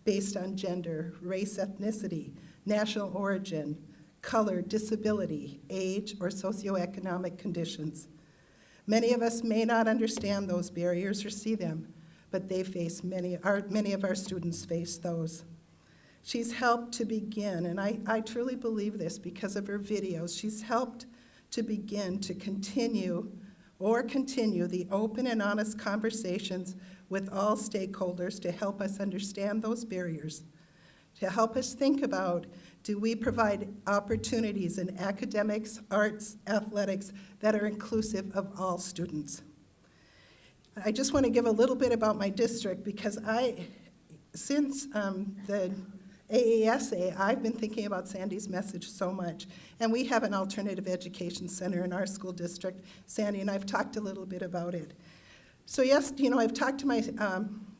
based on gender, race, ethnicity, national origin, color, disability, age, or socioeconomic conditions. Many of us may not understand those barriers or see them, but many of our students face those. She's helped to begin, and I truly believe this because of her videos, she's helped to begin to continue the open and honest conversations with all stakeholders to help us understand those barriers, to help us think about, do we provide opportunities in academics, arts, athletics that are inclusive of all students? I just want to give a little bit about my district because since the AASA, I've been thinking about Sandy's message so much. And we have an alternative education center in our school district. Sandy and I have talked a little bit about it. So yes, I've talked to my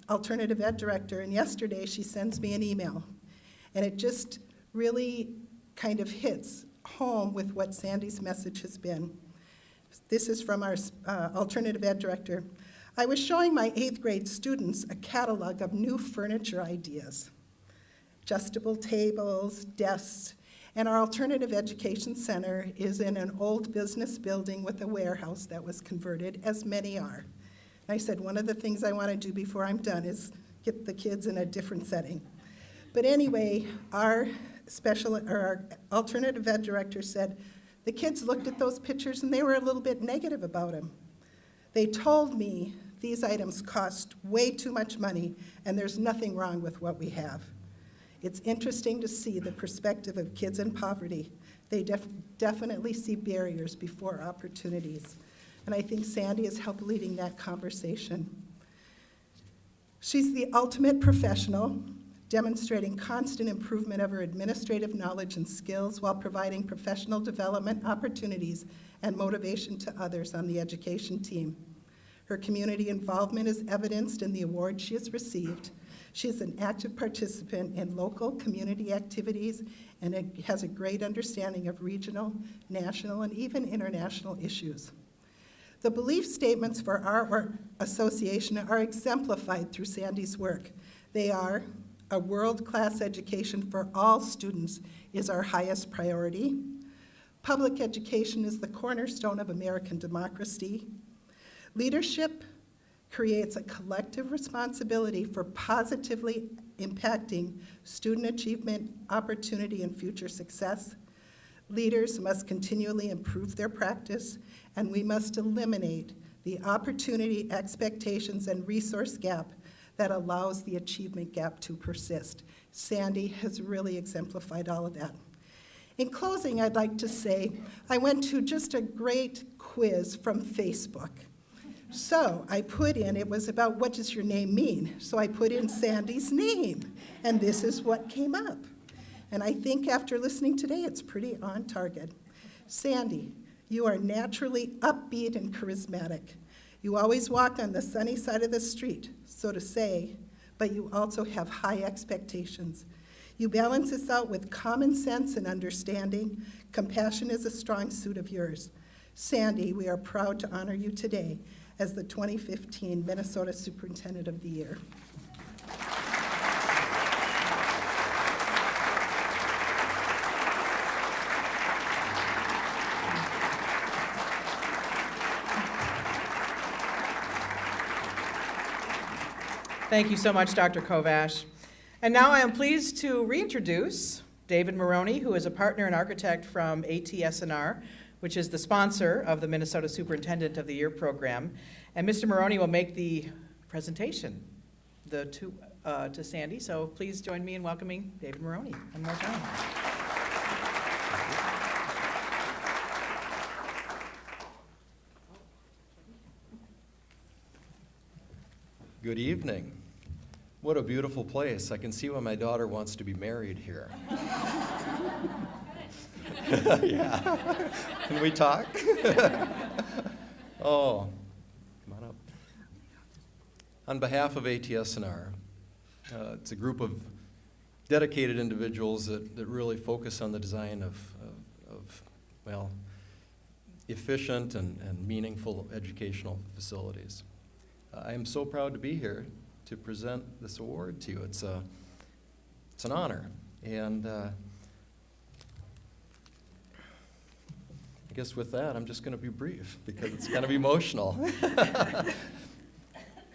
alternative ed director, and yesterday she sends me an email. And it just really kind of hits home with what Sandy's message has been. This is from our alternative ed director. I was showing my 8th grade students a catalog of new furniture ideas. Adjustable tables, desks, and our alternative education center is in an old business building with a warehouse that was converted, as many are. And I said, one of the things I want to do before I'm done is get the kids in a different setting. But anyway, our alternative ed director said, the kids looked at those pictures and they were a little bit negative about them. They told me these items cost way too much money and there's nothing wrong with what we have. It's interesting to see the perspective of kids in poverty. They definitely see barriers before opportunities. And I think Sandy has helped leading that conversation. She's the ultimate professional, demonstrating constant improvement of her administrative knowledge and skills while providing professional development opportunities and motivation to others on the education team. Her community involvement is evidenced in the awards she has received. She is an active participant in local community activities and has a great understanding of regional, national, and even international issues. The belief statements for our association are exemplified through Sandy's work. They are, a world-class education for all students is our highest priority. Public education is the cornerstone of American democracy. Leadership creates a collective responsibility for positively impacting student achievement, opportunity, and future success. Leaders must continually improve their practice, and we must eliminate the opportunity, expectations, and resource gap that allows the achievement gap to persist. Sandy has really exemplified all of that. In closing, I'd like to say I went to just a great quiz from Facebook. So I put in, it was about what does your name mean? So I put in Sandy's name, and this is what came up. And I think after listening today, it's pretty on target. Sandy, you are naturally upbeat and charismatic. You always walk on the sunny side of the street, so to say, but you also have high expectations. You balance this out with common sense and understanding. Compassion is a strong suit of yours. Sandy, we are proud to honor you today as the 2015 Minnesota Superintendent of the Year. Thank you so much, Dr. Kovash. And now I am pleased to reintroduce David Maroney, who is a partner and architect from ATS&R, which is the sponsor of the Minnesota Superintendent of the Year program. And Mr. Maroney will make the presentation to Sandy. So please join me in welcoming David Maroney one more time. Good evening. What a beautiful place. I can see why my daughter wants to be married here. Yeah. Can we talk? Oh, come on up. On behalf of ATS&R, it's a group of dedicated individuals that really focus on the design of efficient and meaningful educational facilities. I am so proud to be here to present this award to you. It's an honor. And I guess with that, I'm just going to be brief because it's kind of emotional.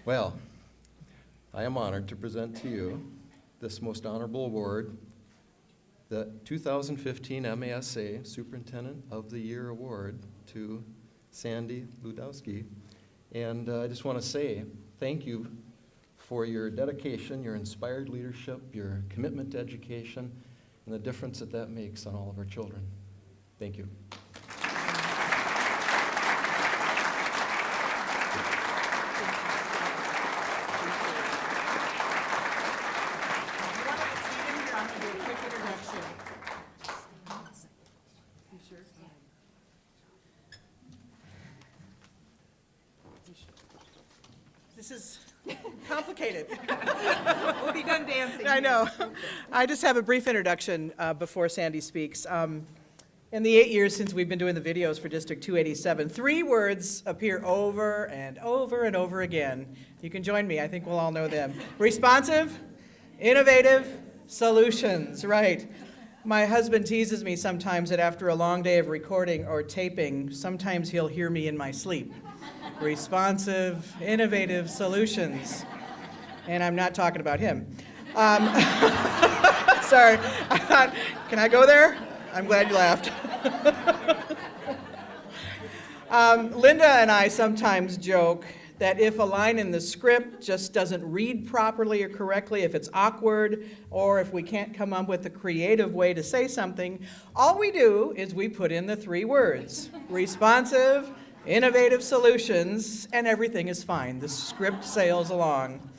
Well, I am honored to present to you this most honorable award, the 2015 MASA Superintendent of the Year Award to Sandy Ludowski. And I just want to say thank you for your dedication, your inspired leadership, your commitment to education, and the difference that that makes on all of our children. Thank you. This is complicated. We'll be done dancing. I know. I just have a brief introduction before Sandy speaks. In the 8 years since we've been doing the videos for District 287, 3 words appear over and over and over again. You can join me. I think we'll all know them. Responsive, innovative, solutions. Right. My husband teases me sometimes that after a long day of recording or taping, sometimes he'll hear me in my sleep. Responsive, innovative solutions. And I'm not talking about him. Sorry. Can I go there? I'm glad you laughed. Linda and I sometimes joke that if a line in the script just doesn't read properly or correctly, if it's awkward, or if we can't come up with a creative way to say something, all we do is we put in the 3 words, responsive, innovative solutions, and everything is fine. The script sails along.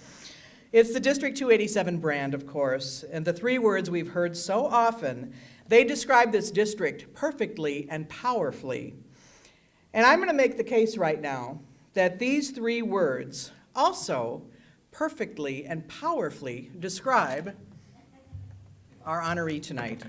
It's the District 287 brand, of course, and the 3 words we've heard so often, they describe this district perfectly and powerfully. And I'm going to make the case right now that these 3 words also perfectly and powerfully describe our honoree tonight.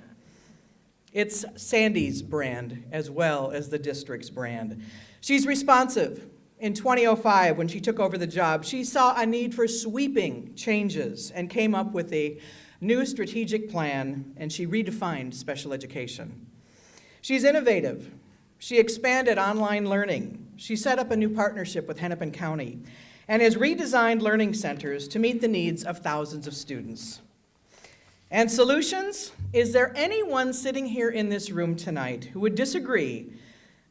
It's Sandy's brand as well as the district's brand. She's responsive. In 2005, when she took over the job, she saw a need for sweeping changes and came up with a new strategic plan, and she redefined special education. She's innovative. She expanded online learning. She set up a new partnership with Hennepin County and has redesigned learning centers to meet the needs of thousands of students. And solutions? Is there anyone sitting here in this room tonight who would disagree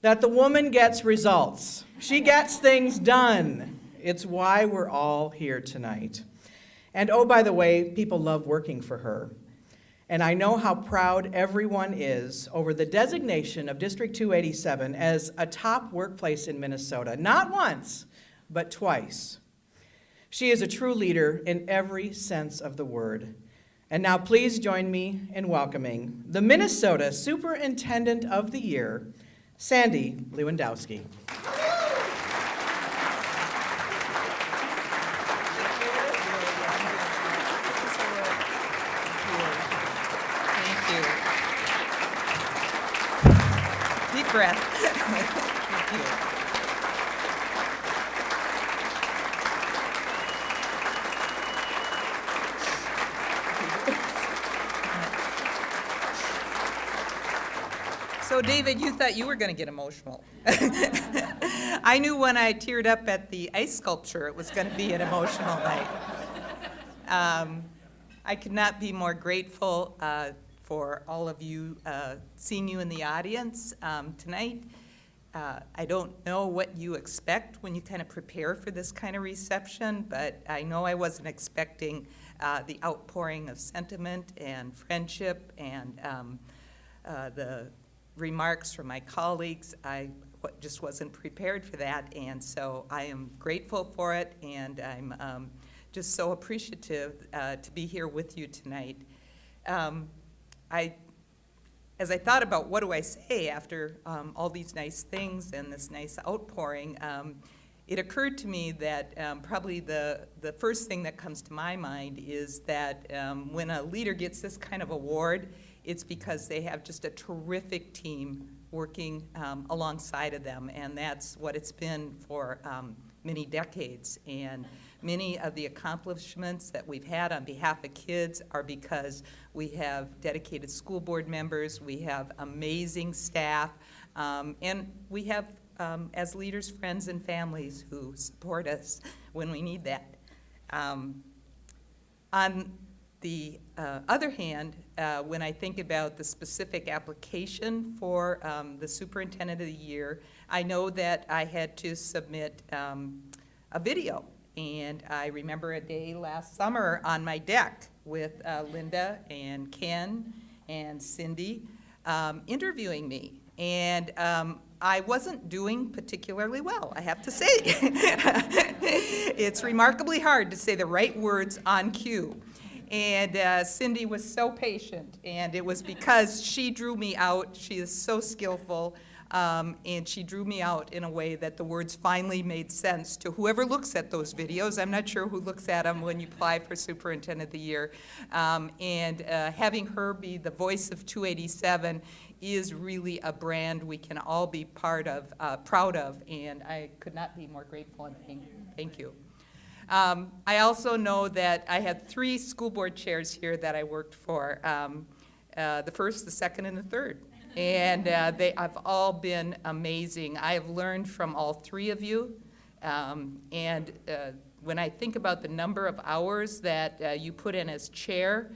that the woman gets results? She gets things done. It's why we're all here tonight. And oh, by the way, people love working for her. And I know how proud everyone is over the designation of District 287 as a top workplace in Minnesota, not once, but twice. She is a true leader in every sense of the word. And now please join me in welcoming the Minnesota Superintendent of the Year, Sandy Lewandowski. Deep breath. Thank you. So David, you thought you were going to get emotional. I knew when I teared up at the ice sculpture it was going to be an emotional night. I could not be more grateful for all of you, seeing you in the audience tonight. I don't know what you expect when you kind of prepare for this kind of reception, but I know I wasn't expecting the outpouring of sentiment and friendship and the remarks from my colleagues. I just wasn't prepared for that, and so I am grateful for it, and I'm just so appreciative to be here with you tonight. As I thought about what do I say after all these nice things and this nice outpouring, it occurred to me that probably the first thing that comes to my mind is that when a leader gets this kind of award, it's because they have just a terrific team working alongside of them, and that's what it's been for many decades. And Many of the accomplishments that we've had on behalf of kids are because we have dedicated school board members, we have amazing staff, and we have, as leaders, friends and families who support us when we need that. On the other hand, when I think about the specific application for the Superintendent of the Year, I know that I had to submit a video. And I remember a day last summer on my deck with Linda and Ken and Cindy interviewing me. And I wasn't doing particularly well, I have to say. It's remarkably hard to say the right words on cue. And Cindy was so patient, and it was because she drew me out. She is so skillful, and she drew me out in a way that the words finally made sense to whoever looks at those videos. I'm not sure who looks at them when you apply for Superintendent of the Year. Having her be the voice of 287 is really a brand we can all be proud of, and I could not be more grateful and thank you. I also know that I had 3 school board chairs here that I worked for, the first, the second, and the third. And they have all been amazing. I have learned from all 3 of you. When I think about the number of hours that you put in as chairs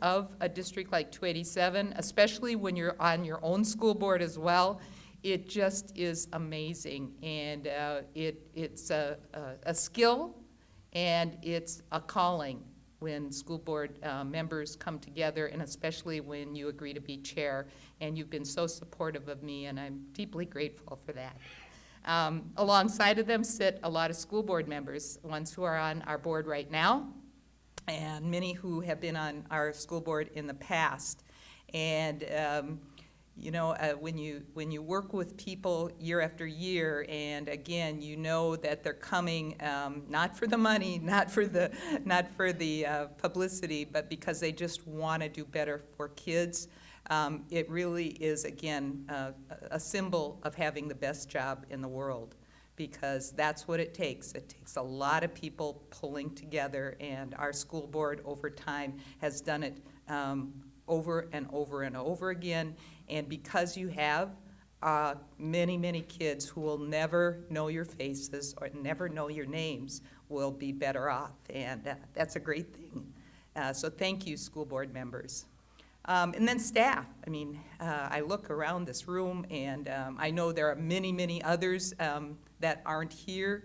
of a district like 287, especially when you're on your own school board as well, it just is amazing. And it's a skill, and it's a calling when school board members come together, and especially when you agree to be chair. And you've been so supportive of me, and I'm deeply grateful for that. Alongside of them sit a lot of school board members, ones who are on our board right now, and many who have been on our school board in the past. And you know, when you work with people year after year, and again, you know that they're coming not for the money, not for the publicity, but because they just want to do better for kids. It really is, again, a symbol of having the best job in the world, because that's what it takes. It takes a lot of people pulling together, and our school board over time has done it over and over and over again. And because you have many, many kids who will never know your faces or never know your names will be better off, and that's a great thing. So thank you, school board members. And then staff. I mean, I look around this room, and I know there are many, many others that aren't here.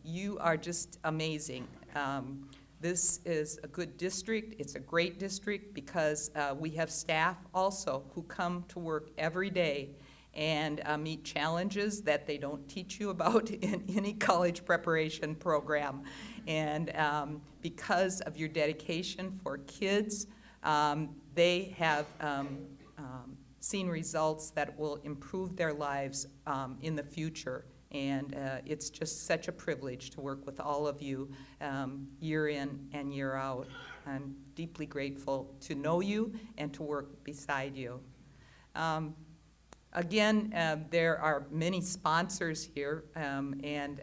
You are just amazing. This is a good district. It's a great district because we have staff also who come to work every day and meet challenges that they don't teach you about in any college preparation program. And because of your dedication for kids, they have seen results that will improve their lives in the future. And it's just such a privilege to work with all of you year in and year out. I'm deeply grateful to know you and to work beside you. Again, there are many sponsors here, and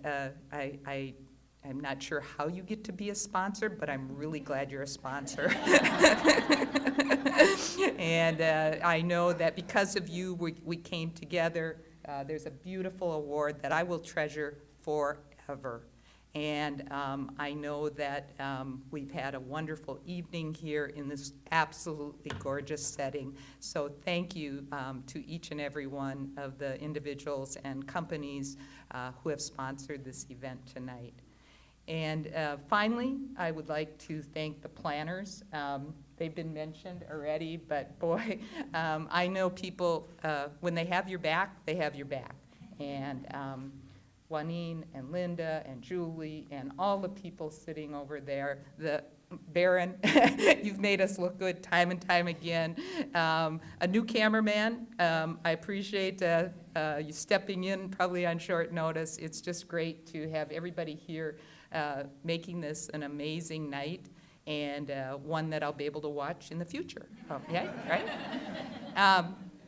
I'm not sure how you get to be a sponsor, but I'm really glad you're a sponsor. And I know that because of you, we came together. There's a beautiful award that I will treasure forever. And I know that we've had a wonderful evening here in this absolutely gorgeous setting. So thank you to each and every one of the individuals and companies who have sponsored this event tonight. And finally, I would like to thank the planners. They've been mentioned already, but boy, I know people, when they have your back, they have your back. And Juanine and Linda and Julie and all the people sitting over there, the Baron, you've made us look good time and time again. A new cameraman, I appreciate you stepping in probably on short notice. It's just great to have everybody here making this an amazing night, and one that I'll be able to watch in the future. Yeah, right?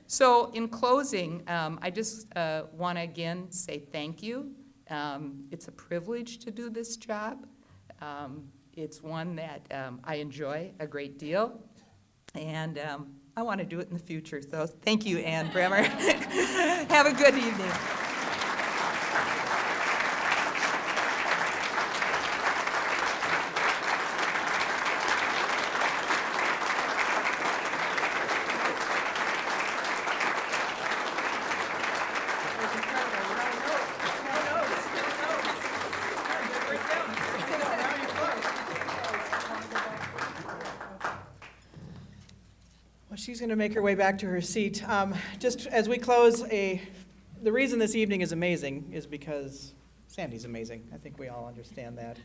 So in closing, I just want to again say thank you. It's a privilege to do this job. It's one that I enjoy a great deal, and I want to do it in the future. So thank you, Ann Bremer. Have a good evening. Well, she's going to make her way back to her seat. Just as we close, the reason this evening is amazing is because Sandy's amazing. I think we all understand that.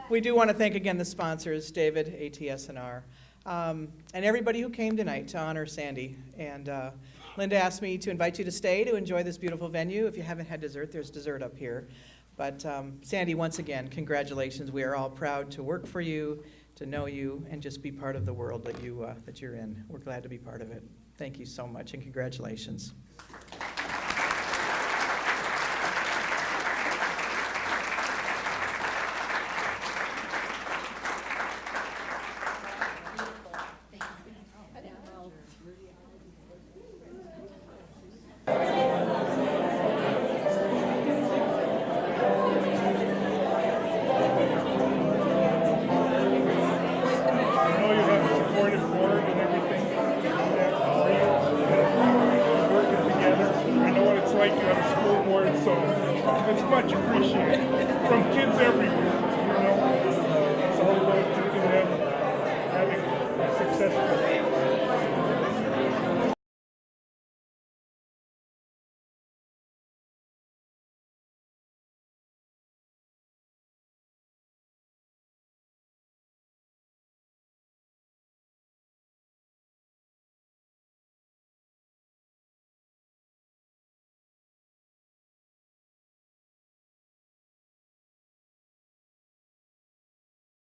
We do want to thank again the sponsors, David, ATS&R, and everybody who came tonight to honor Sandy. And Linda asked me to invite you to stay to enjoy this beautiful venue. If you haven't had dessert, there's dessert up here. But Sandy, once again, congratulations. We are all proud to work for you, to know you, and just be part of the world that you're in. We're glad to be part of it. Thank you so much, and congratulations. Like you have a school board, so it's much appreciated from kids everywhere.